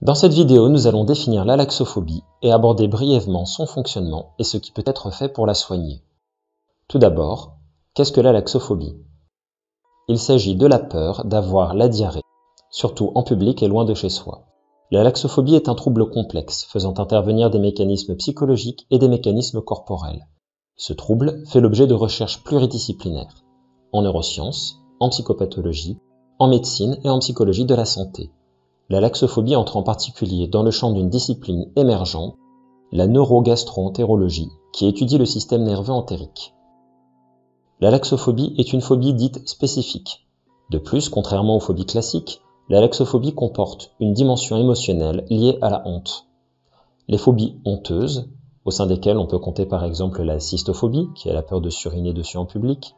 Dans cette vidéo, nous allons définir la laxophobie et aborder brièvement son fonctionnement et ce qui peut être fait pour la soigner. Tout d'abord, qu'est-ce que la laxophobie? Il s'agit de la peur d'avoir la diarrhée, surtout en public et loin de chez soi. La laxophobie est un trouble complexe, faisant intervenir des mécanismes psychologiques et des mécanismes corporels. Ce trouble fait l'objet de recherches pluridisciplinaires, en neurosciences, en psychopathologie, en médecine et en psychologie de la santé. La laxophobie entre en particulier dans le champ d'une discipline émergente, la neurogastro-entérologie, qui étudie le système nerveux entérique. La laxophobie est une phobie dite spécifique. De plus, contrairement aux phobies classiques, la laxophobie comporte une dimension émotionnelle liée à la honte. Les phobies honteuses, au sein desquelles on peut compter par exemple la cystophobie, qui est la peur de suriner dessus en public,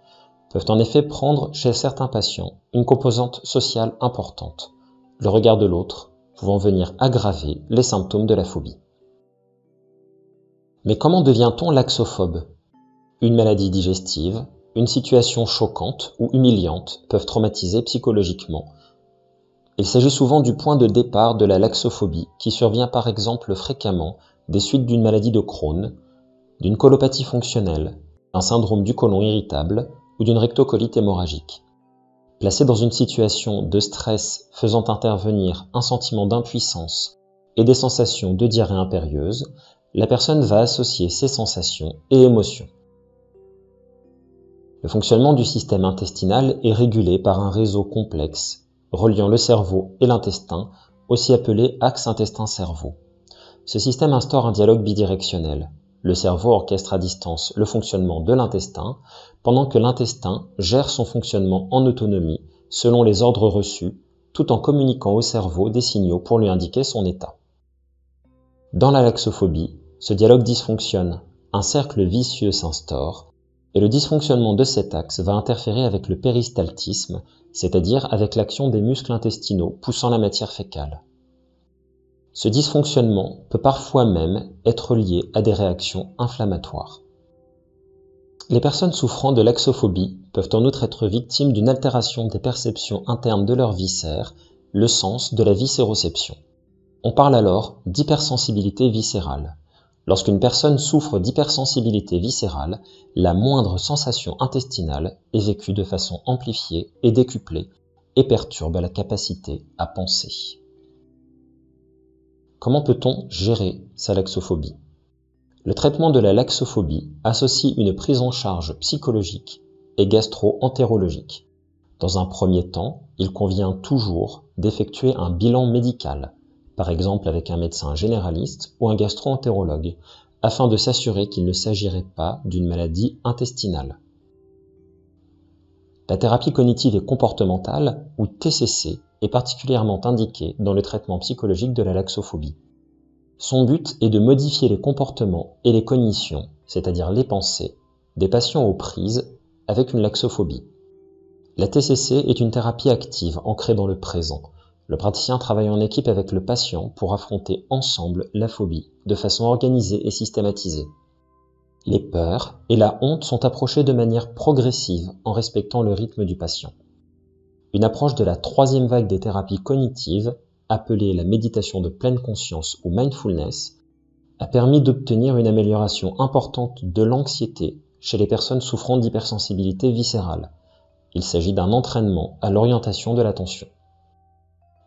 peuvent en effet prendre chez certains patients une composante sociale importante, le regard de l'autre pouvant venir aggraver les symptômes de la phobie. Mais comment devient-on laxophobe? Une maladie digestive, une situation choquante ou humiliante peuvent traumatiser psychologiquement. Il s'agit souvent du point de départ de la laxophobie qui survient par exemple fréquemment des suites d'une maladie de Crohn, d'une colopathie fonctionnelle, d'un syndrome du côlon irritable ou d'une rectocolite hémorragique. Placée dans une situation de stress faisant intervenir un sentiment d'impuissance et des sensations de diarrhée impérieuse, la personne va associer ces sensations et émotions. Le fonctionnement du système intestinal est régulé par un réseau complexe reliant le cerveau et l'intestin, aussi appelé axe intestin-cerveau. Ce système instaure un dialogue bidirectionnel. Le cerveau orchestre à distance le fonctionnement de l'intestin, pendant que l'intestin gère son fonctionnement en autonomie selon les ordres reçus, tout en communiquant au cerveau des signaux pour lui indiquer son état. Dans la laxophobie, ce dialogue dysfonctionne, un cercle vicieux s'instaure, et le dysfonctionnement de cet axe va interférer avec le péristaltisme, c'est-à-dire avec l'action des muscles intestinaux poussant la matière fécale. Ce dysfonctionnement peut parfois même être lié à des réactions inflammatoires. Les personnes souffrant de laxophobie peuvent en outre être victimes d'une altération des perceptions internes de leurs viscères, le sens de la viscéroception. On parle alors d'hypersensibilité viscérale. Lorsqu'une personne souffre d'hypersensibilité viscérale, la moindre sensation intestinale est vécue de façon amplifiée et décuplée et perturbe la capacité à penser. Comment peut-on gérer sa laxophobie? Le traitement de la laxophobie associe une prise en charge psychologique et gastro-entérologique. Dans un premier temps, il convient toujours d'effectuer un bilan médical, par exemple avec un médecin généraliste ou un gastro-entérologue, afin de s'assurer qu'il ne s'agirait pas d'une maladie intestinale. La thérapie cognitive et comportementale, ou TCC, est particulièrement indiquée dans le traitement psychologique de la laxophobie. Son but est de modifier les comportements et les cognitions, c'est-à-dire les pensées, des patients aux prises avec une laxophobie. La TCC est une thérapie active ancrée dans le présent. Le praticien travaille en équipe avec le patient pour affronter ensemble la phobie de façon organisée et systématisée. Les peurs et la honte sont approchées de manière progressive en respectant le rythme du patient. Une approche de la troisième vague des thérapies cognitives, appelée la méditation de pleine conscience ou mindfulness, a permis d'obtenir une amélioration importante de l'anxiété chez les personnes souffrant d'hypersensibilité viscérale. Il s'agit d'un entraînement à l'orientation de l'attention.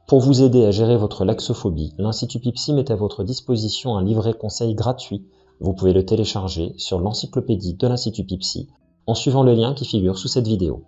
Pour vous aider à gérer votre laxophobie, l'Institut Pipsy met à votre disposition un livret conseil gratuit. Vous pouvez le télécharger sur l'encyclopédie de l'Institut Pipsy en suivant le lien qui figure sous cette vidéo.